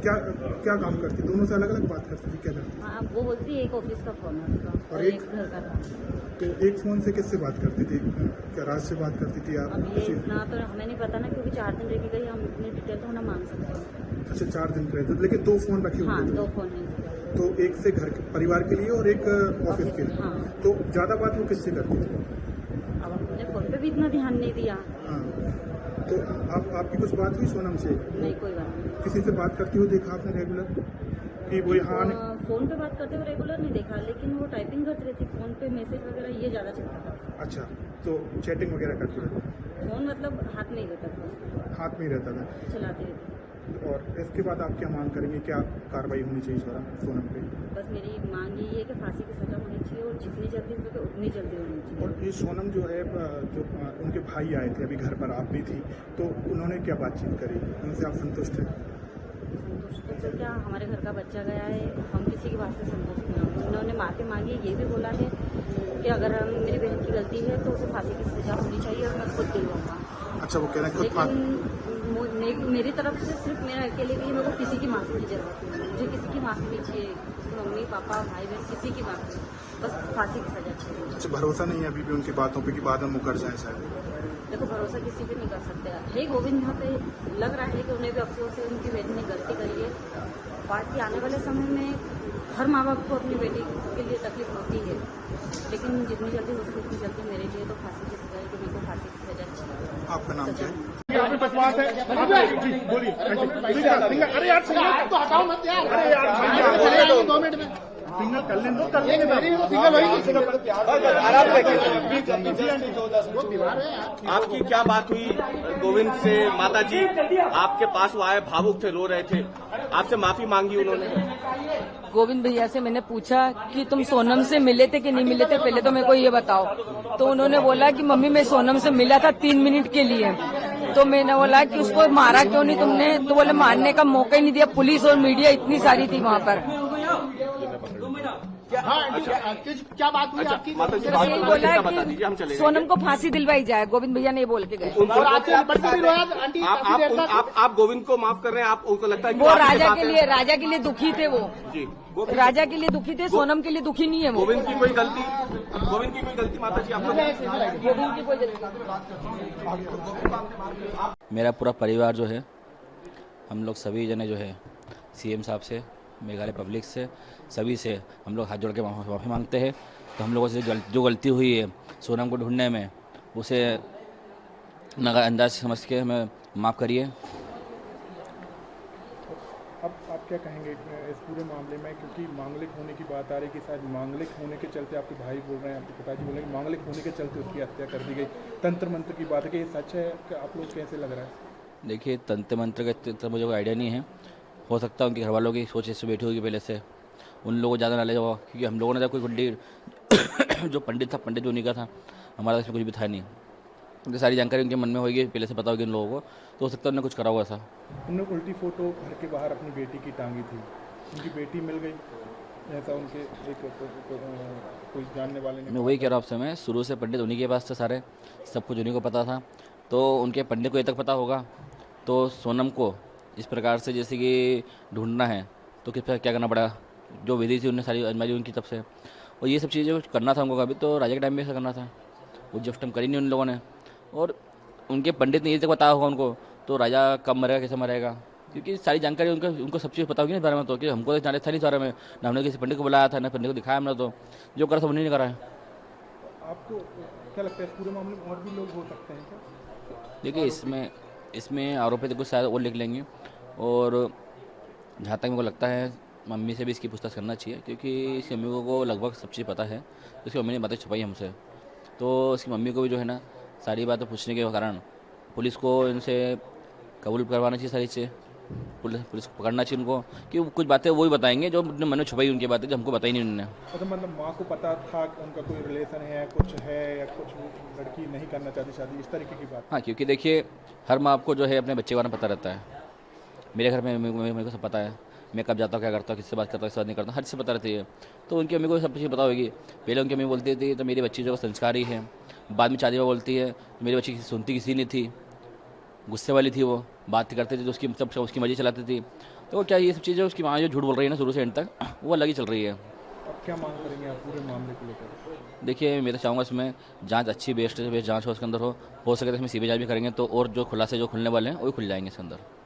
क्या क्या काम करती? दोनों से अलग अलग बात करती थी, क्या करती? हाँ, वो बोलती है एक ऑफिस का फोन है उसका और एक घर का था। तो एक फोन से किससे बात करती थी? क्या राज से बात करती थी? आप अब ये इतना तो हमें नहीं पता ना, क्योंकि 4 दिन रह के गई, हम इतनी डिटेल तो ना मांग सकते हैं। अच्छा, 4 दिन रहे थे, लेकिन 2 फोन रखे हाँ, हुए थे। 2 फोन है। तो एक से घर परिवार के लिए और एक ऑफिस के लिए। हाँ। तो ज्यादा बात वो किससे करती थी? अब अपने फोन पे भी इतना ध्यान नहीं दिया। हाँ, तो आपकी कुछ बात हुई सोनम से? नहीं, कोई बात नहीं। किसी से बात करती हुई देखा आपने रेगुलर कि वो हाँ फोन पे बात करते हुए रेगुलर नहीं देखा, लेकिन वो टाइपिंग करती रहती, फोन पे मैसेज वगैरह ये ज्यादा चलता था। अच्छा, तो चैटिंग वगैरह करती रहती? फोन मतलब हाथ में ही रहता था, हाथ में ही रहता था। चलाती रहती। और इसके बाद आप क्या मांग करेंगे? क्या कार्रवाई होनी चाहिए सोनम पे? बस मेरी मांग यही है कि फांसी की सजा होनी चाहिए और जितनी जल्दी हो सके उतनी जल्दी होनी चाहिए। और ये सोनम जो है, जो उनके भाई आए थे अभी घर पर, आप भी थी, तो उन्होंने क्या बातचीत करी? उनसे आप संतुष्ट हैं? संतुष्ट तो क्या, हमारे घर का बच्चा गया है, हम किसी की बात से संतुष्ट नहीं होंगे। उन्होंने माफ़ी मांगी, ये भी बोला है कि अगर मेरी बहन की गलती है तो उसे फांसी की सजा होनी चाहिए और मैं खुद दिलवाऊंगा। अच्छा, वो कह रहे हैं खुद लेकिन मेरी तरफ से सिर्फ मेरा अकेले भी, मेरे को किसी की माफ़ी की जरूरत नहीं है। मुझे किसी की माफ़ी नहीं चाहिए, मम्मी पापा भाई बहन किसी की माफ़ी नहीं, बस फांसी की सजा चाहिए। अच्छा, भरोसा नहीं है अभी भी उनकी बातों पे कि बाद में मुकर जाए शायद? देखो, भरोसा किसी पे नहीं कर सकते। हे गोविंद, यहाँ पे लग रहा है कि उन्हें भी अफसोस है, उनकी बेटी ने गलती करी है। बाकी आने वाले समय में हर माँ बाप को अपनी बेटी के लिए तकलीफ होती है, लेकिन जितनी जल्दी हो सके उतनी जल्दी मेरे लिए तो फांसी की सजा है कि मेरे को फांसी की सजा चाहिए। आपका नाम क्या है? आपके पास बात है, बोलिए। अरे यार, तो हटाओ मत यार। अरे यार, 2 मिनट में सिंगल कर लें, दो कर लेंगे। आपकी क्या बात हुई गोविंद से? माता जी आपके पास वो आए, भावुक थे, रो रहे थे, आपसे माफी मांगी उन्होंने। गोविंद भैया से मैंने पूछा कि तुम सोनम से मिले थे कि नहीं मिले थे, पहले तो मेरे को ये बताओ। तो उन्होंने बोला कि मम्मी मैं सोनम से मिला था 3 मिनट के लिए। तो मैंने बोला कि उसको मारा क्यों नहीं तुमने? तो बोले मारने का मौका ही नहीं दिया, पुलिस और मीडिया इतनी सारी थी वहाँ पर। क्या बात हुई आपकी? माता जी यही बोला बता दीजिए, हम कि चले सोनम को फांसी दिलवाई जाए, गोविंद भैया ने बोल के गए। और आपसे बढ़ के भी रोया आंटी? आप गोविंद को माफ कर रहे हैं? आप उनको लगता है कि वो आपके राजा साथ के है? लिए दुखी थे वो। जी, राजा के लिए दुखी थे, सोनम के लिए दुखी नहीं है वो। गोविंद की कोई गलती माता जी आपको? गोविंद की कोई गलती। मेरा पूरा परिवार जो है, हम लोग सभी जने जो है सीएम साहब से, मेघालय पब्लिक से, सभी से हम लोग हाथ जोड़ के माफ़ी मांगते हैं। तो हम लोगों से जो गलती हुई है सोनम को ढूंढने में, उसे नज़रअंदाज समझ के हमें माफ़ करिए। अब आप क्या कहेंगे इस पूरे मामले में? क्योंकि मांगलिक होने की बात आ रही है कि शायद मांगलिक होने के चलते, आपके भाई बोल रहे हैं, आपके पिताजी बोल रहे हैं कि मांगलिक होने के चलते उसकी हत्या कर दी गई। तंत्र मंत्र की बात है कि ये सच है? कि आप लोग कैसे लग रहा है? देखिए, तंत्र मंत्र का मुझे कोई आइडिया नहीं है। हो सकता है उनके घर वालों की सोच इससे बैठी होगी पहले से, उन लोगों को ज़्यादा नॉलेज होगा। क्योंकि हम लोगों ने कोई पंडित जो पंडित जो नहीं का था, हमारा इसमें कुछ भी था नहीं। उनकी सारी जानकारी उनके मन में होगी, पहले से पता होगी इन लोगों को, तो हो सकता है उन्होंने कुछ करा होगा ऐसा। उन्होंने उल्टी फोटो घर के बाहर अपनी बेटी की टांगी थी, उनकी बेटी मिल गई, ऐसा उनके एक कोई जानने वाले ने। मैं वही कह रहा हूँ आपसे, मैं शुरू से पंडित उन्हीं के पास थे, सारे सब कुछ उन्हीं को पता था। तो उनके पंडित को ये तक पता होगा, तो सोनम को इस प्रकार से जैसे कि ढूंढना है तो किस प्रकार क्या करना पड़ा, जो विधि थी उन्हें सारी अजमाई उनकी तब से। और ये सब चीज़ें करना था उनको कभी, तो राजा के टाइम में ऐसा करना था, वो जब टाइम करी नहीं उन लोगों ने। और उनके पंडित ने ये तक बताया होगा उनको, तो राजा कब मरेगा कैसे मरेगा, क्योंकि सारी जानकारी उनको सब चीज़ पता होगी ना इस बारे में। तो कि हमको तो जानकारी था नहीं इस बारे में, ना हमने किसी पंडित को बुलाया था, ना पंडित को दिखाया हमने, तो जो करा था उन्हीं ने करा है। आपको क्या लगता है इस पूरे मामले में और भी लोग हो सकते हैं क्या? देखिए, इसमें आरोपी कुछ शायद और लिख लेंगे। और जहाँ तक मेरे को लगता है, मम्मी से भी इसकी पूछताछ करना चाहिए, क्योंकि इसकी मम्मी को लगभग सब चीज़ पता है। तो इसकी मम्मी ने बातें छुपाई हमसे, तो इसकी मम्मी को भी जो है ना सारी बातें पूछने के कारण पुलिस को इनसे कबूल करवाना चाहिए सारी चीज़ें। पुलिस को पकड़ना चाहिए उनको, कि कुछ बातें वो ही बताएंगे जो अपने मन में छुपाई उनकी बातें, जो हमको बताई नहीं उन्होंने। अच्छा, मतलब माँ को पता था कि उनका कोई रिलेशन है, कुछ है, या कुछ लड़की नहीं करना चाहती शादी, इस तरीके की बात? हाँ, क्योंकि देखिए, हर माँ को जो है अपने बच्चे के बारे में पता रहता है। मेरे घर में मेरे को सब पता है, मैं कब जाता हूँ, क्या करता हूँ, किससे बात करता हूँ, किससे बात नहीं करता, हर चीज़ पता रहती है। तो उनकी मम्मी को सब चीज़ पता होगी। पहले उनकी मम्मी बोलती थी तो मेरी बच्ची जो संस्कारी है, बाद में शादी में बोलती है तो मेरी बच्ची सुनती किसी नहीं थी। गुस्से वाली थी, वो बात करते थे तो उसकी सब उसकी मर्जी चलाती थी। तो क्या ये सब चीज़ें उसकी माँ जो झूठ बोल रही है ना शुरू से एंड तक, वो अलग ही चल रही है। अब क्या मांग करेंगे आप पूरे मामले को लेकर? देखिए मैं तो चाहूँगा इसमें जांच अच्छी बेस्ट जांच हो, उसके अंदर हो सके तो इसमें सीबीआई जांच भी करेंगे तो और जो खुलासे जो खुलने वाले हैं वो खुल जाएंगे इसके अंदर।